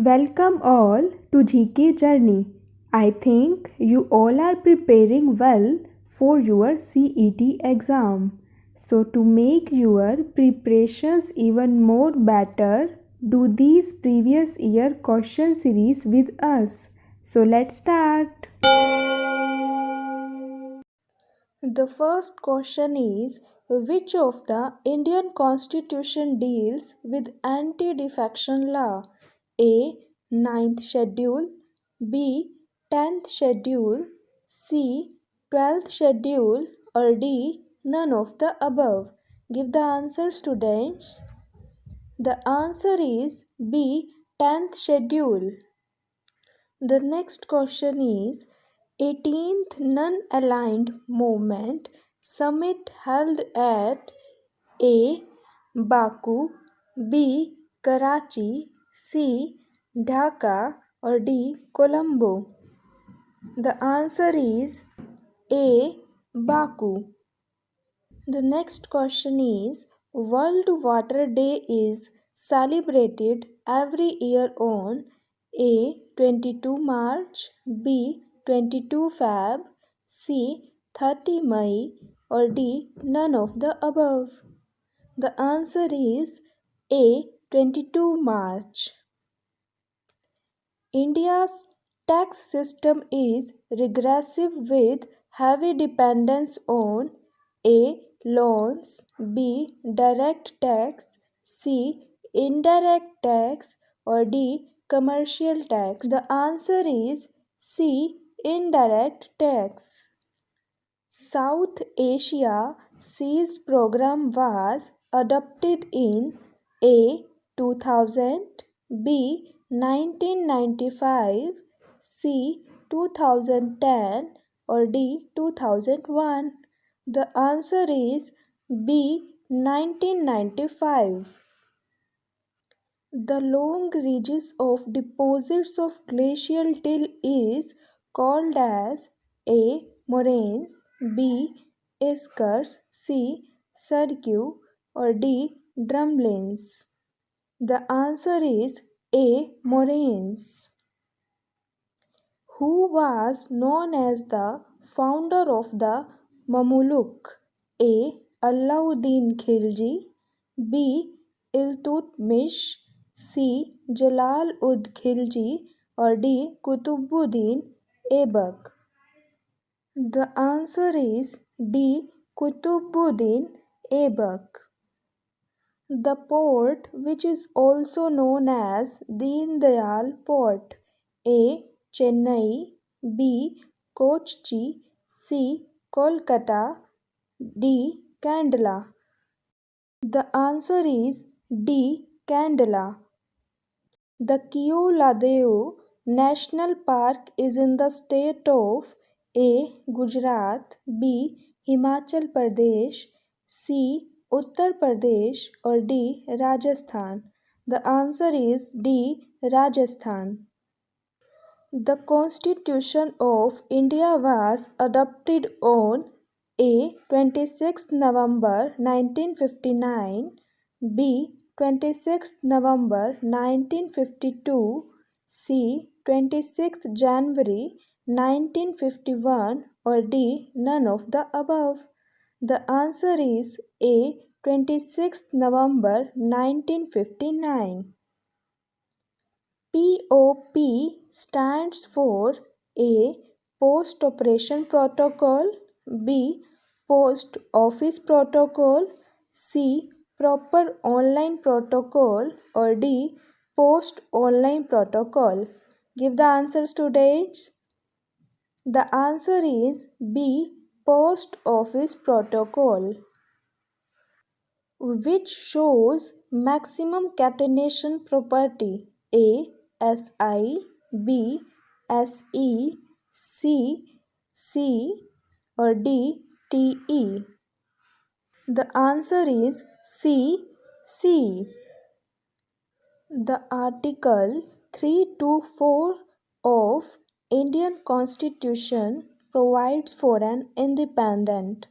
Welcome all to GK Journey. I think you all are preparing well for your CET exam. So to make your preparations even more better, do these previous year question series with us. So let's start. The first question is, which of the Indian Constitution deals with anti-defection law? A. Ninth Schedule, B. 10th Schedule, C. 12th Schedule, or D. None of the above. Give the answer, students. The answer is B. 10th Schedule. The next question is, 18th Non-Aligned Movement Summit held at A. Baku, B. Karachi, C. Dhaka, or D. Colombo. The answer is A. Baku. The next question is, World Water Day is celebrated every year on A. 22 March, B. 22 Feb, C. 30 May, or D. None of the above. The answer is A. 22 March. India's tax system is regressive with heavy dependence on A. Loans, B. Direct tax, C. Indirect tax, or D. Commercial tax. The answer is C. Indirect tax. South Asia Seas program was adopted in A. 2000, B. 1995, C. 2010, or D. 2001. The answer is B. 1995. The long ridges of deposits of glacial till is called as A. Moraines, B. eskers, C. cirque, or D. drumlins. The answer is A. Moraines. Who was known as the founder of the Mamluk? A. Alauddin Khilji, B. Iltutmish, C. Jalal-ud-Khilji, or D. Kutubuddin Aibak. The answer is D. Kutubuddin Aibak. The port, which is also known as Deen Dayal Port, A. Chennai, B. Kochi, C. Kolkata, D. Kandla. The answer is D. Kandla. The Keoladeo National Park is in the state of A. Gujarat, B. Himachal Pradesh, C. Uttar Pradesh, or D. Rajasthan. The answer is D. Rajasthan. The Constitution of India was adopted on A. 26th November 1959, B. 26th November 1952, C. 26th January 1951, or D. None of the above. The answer is A. 26th November 1959. POP stands for A. Post Operation Protocol, B. Post Office Protocol, C. Proper Online Protocol, or D. Post Online Protocol. Give the answer, students. The answer is B. Post Office Protocol. Which shows maximum catenation property? A. Si, B. Se, C. C, or D. Te. The answer is C. C. The Article 324 of Indian Constitution provides for an independent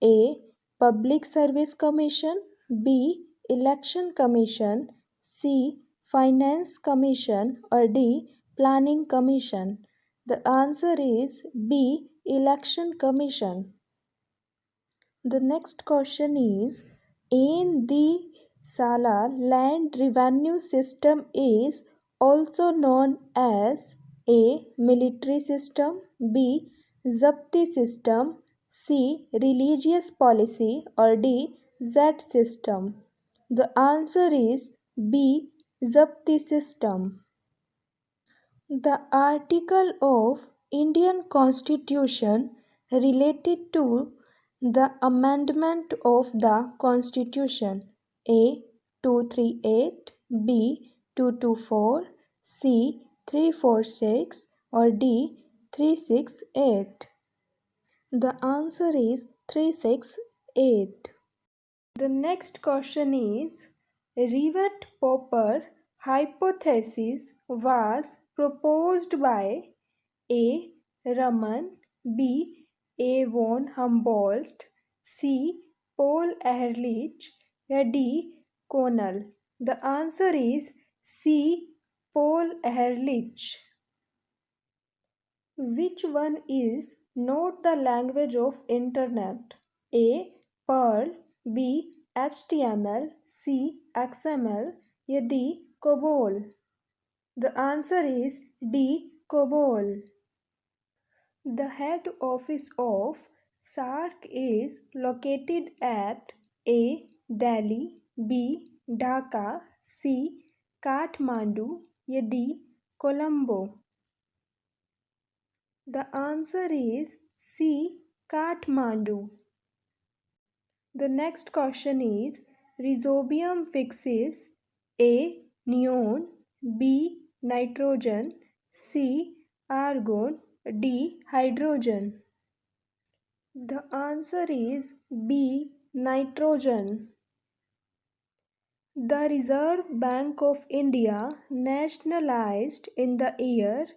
A. Public Service Commission, B. Election Commission, C. Finance Commission, or D. Planning Commission? The answer is B. Election Commission. The next question is, in the Sala land revenue system is also known as A. Military system, B. Zapti system, C. Religious policy, or D. Z system. The answer is B. Zapti system. The article of Indian Constitution related to the amendment of the Constitution: A. 238, B. 224, C. 346, or D. 368. The answer is 368. The next question is, Rietveld-Popper hypothesis was proposed by A. Raman, B. A. von Humboldt, C. Paul Ehrlich, or D. Connell. The answer is C. Paul Ehrlich. Which one is not the language of Internet? A. Perl, B. HTML, C. XML, or D. COBOL? The answer is D. COBOL. The head office of SAARC is located at A. Delhi, B. Dhaka, C. Kathmandu, or D. Colombo? The answer is C. Kathmandu. The next question is, Rhizobium fixes A. Neon, B. Nitrogen, C. Argon, D. Hydrogen. The answer is B. Nitrogen. The Reserve Bank of India nationalized in the year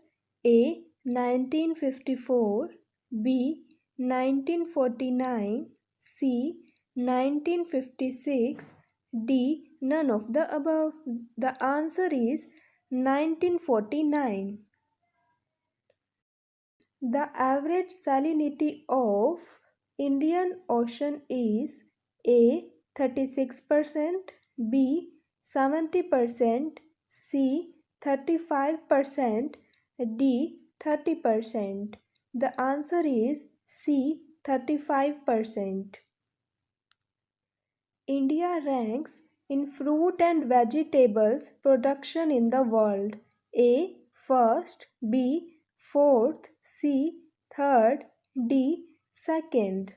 A. 1954, B. 1949, C. 1956, D. None of the above. The answer is 1949. The average salinity of Indian Ocean is A. 36%, B. 70%, C. 35%, D. 30%. The answer is C. 35%. India ranks in fruit and vegetables production in the world: A. First, B. Fourth, C. Third, D. Second.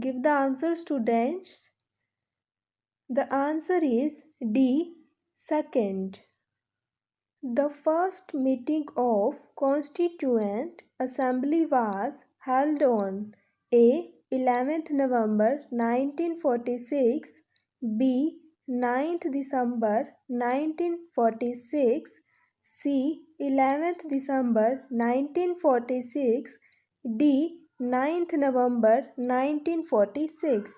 Give the answer, students. The answer is D. Second. The first meeting of Constituent Assembly was held on A. 11th November 1946, B. 9th December 1946, C. 11th December 1946, D. 9th November 1946.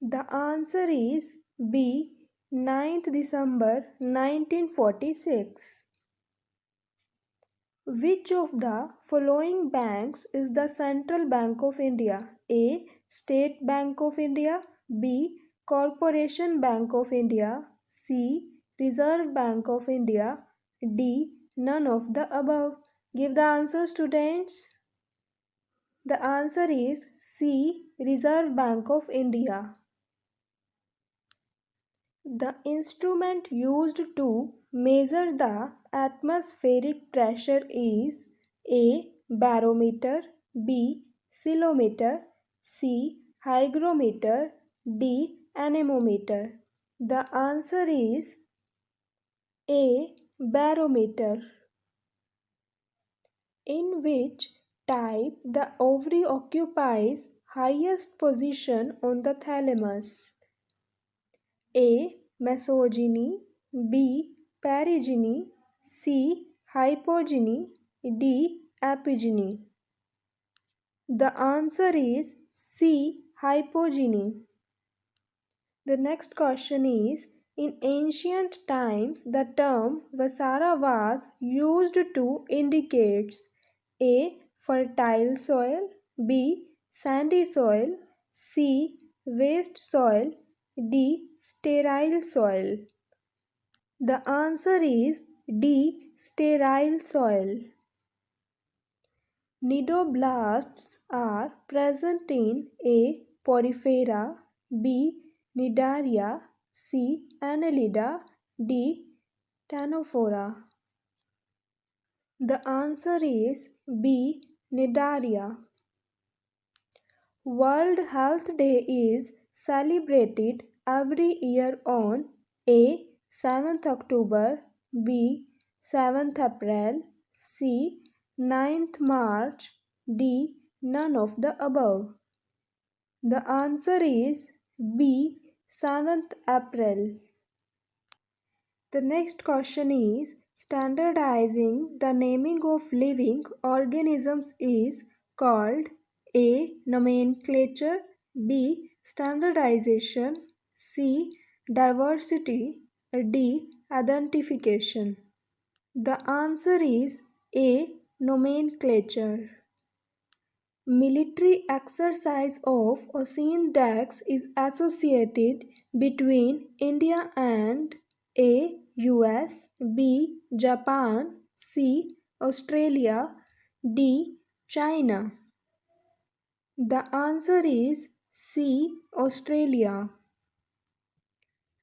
The answer is B. 9th December 1946. Which of the following banks is the Central Bank of India? A. State Bank of India, B. Corporation Bank of India, C. Reserve Bank of India, D. None of the above. Give the answer, students. The answer is C. Reserve Bank of India. The instrument used to measure the atmospheric pressure is A. Barometer, B. Ceilometer, C. Hygrometer, D. Anemometer. The answer is A. Barometer. In which type the ovary occupies highest position on the thalamus? A. Mesogyny, B. Perigyny, C. Hypogyny, D. Epigyny. The answer is C. Hypogyny. The next question is, In ancient times, the term Vasara was used to indicate A. Fertile soil, B. Sandy soil, C. Waste soil, D. Sterile soil. The answer is D. Sterile soil. Nidoblasts are present in A. Porifera, B. Nidaria, C. Annelida, D. Ctenophora. The answer is B. Nidaria. World Health Day is celebrated every year on A. 7th October, B. 7th April, C. 9th March, D. None of the above. The answer is B. 7th April. The next question is standardizing the naming of living organisms is called A. Nomenclature, B. Standardization, C. Diversity, D. Identification. The answer is A. Nomenclature. Military exercise of Ocean Decks is associated between India and A. US, B. Japan, C. Australia, D. China. The answer is C. Australia.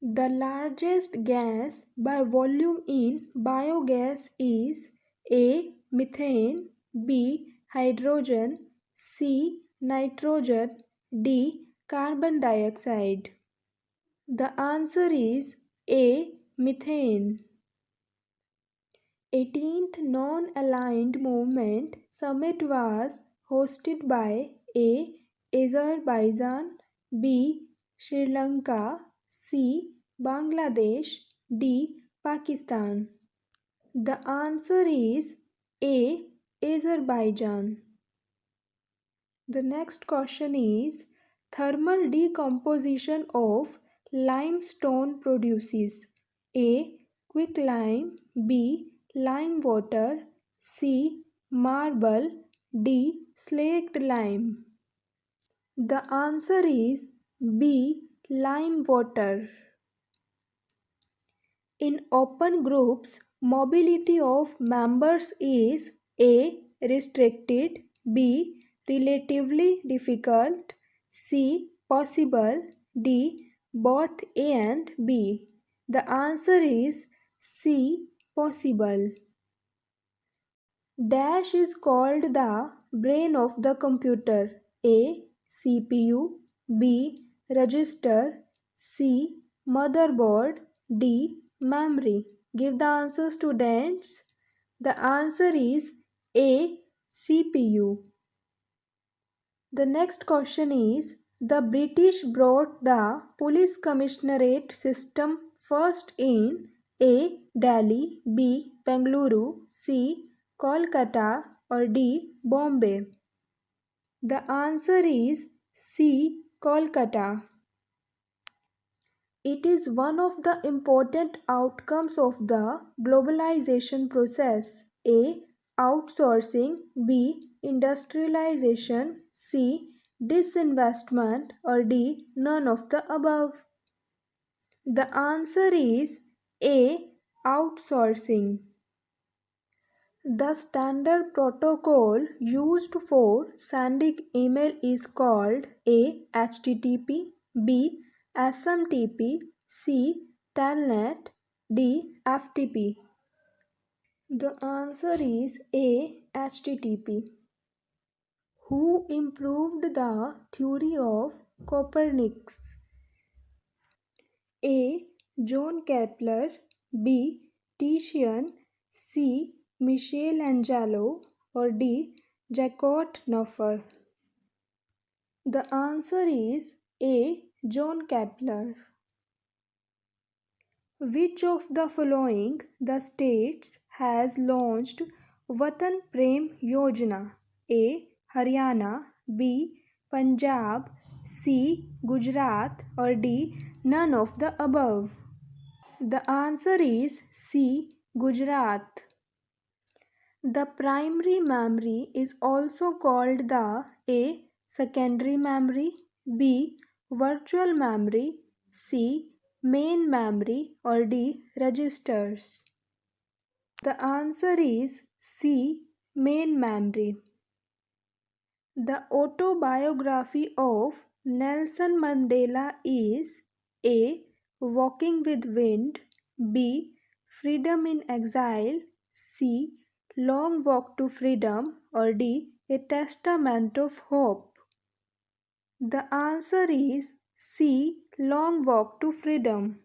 The largest gas by volume in biogas is A. Methane, B. Hydrogen, C. Nitrogen, D. Carbon dioxide. The answer is A. Methane. 18th Non-Aligned Movement Summit was hosted by A. Azerbaijan, B. Sri Lanka, C. Bangladesh, D. Pakistan. The answer is A. Azerbaijan. The next question is thermal decomposition of limestone produces A. Quicklime, B. Lime water, C. Marble, D. Slaked lime. The answer is B. Lime water. In open groups, mobility of members is A. Restricted, B. Relatively difficult, C. Possible, D. Both A and B. The answer is C. Possible. Dash is called the brain of the computer. A. CPU, B. Register, C. Motherboard, D. Memory. Give the answer, students. The answer is A. CPU. The next question is the British brought the police commissionerate system first in A. Delhi, B. Bengaluru, C. Kolkata, or D. Bombay. The answer is C. Kolkata. It is one of the important outcomes of the globalization process. A. Outsourcing, B. Industrialization, C. Disinvestment, or D. None of the above. The answer is A. Outsourcing. The standard protocol used for sending email is called A. HTTP, B. SMTP, C. Telnet, D. FTP. The answer is A. HTTP. Who improved the theory of Copernicus? A. John Kepler, B. Titian, C. Michelangelo, or D. Jacques Neuffer. The answer is A. John Kepler. Which of the following the states has launched Vatan Prem Yojana? A. Haryana, B. Punjab, C. Gujarat, or D. None of the above. The answer is C. Gujarat. The primary memory is also called the A. Secondary memory, B. Virtual memory, C. Main memory, or D. Registers. The answer is C. Main memory. The autobiography of Nelson Mandela is A. Walking with Wind, B. Freedom in Exile, C. Long Walk to Freedom, or D. A Testament of Hope. The answer is C. Long Walk to Freedom.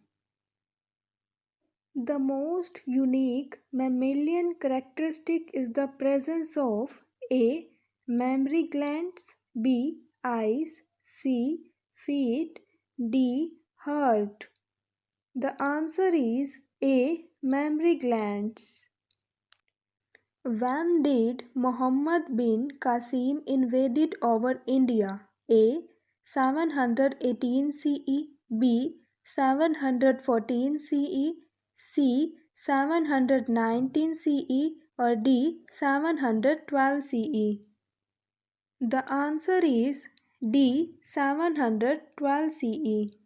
The most unique mammalian characteristic is the presence of A. Mammary glands, B. Eyes, C. Feet, D. Heart. The answer is A. Mammary glands. When did Muhammad bin Qasim invaded over India? A. 718 CE, B. 714 CE, C. 719 CE, or D. 712 CE. The answer is D. 712 CE.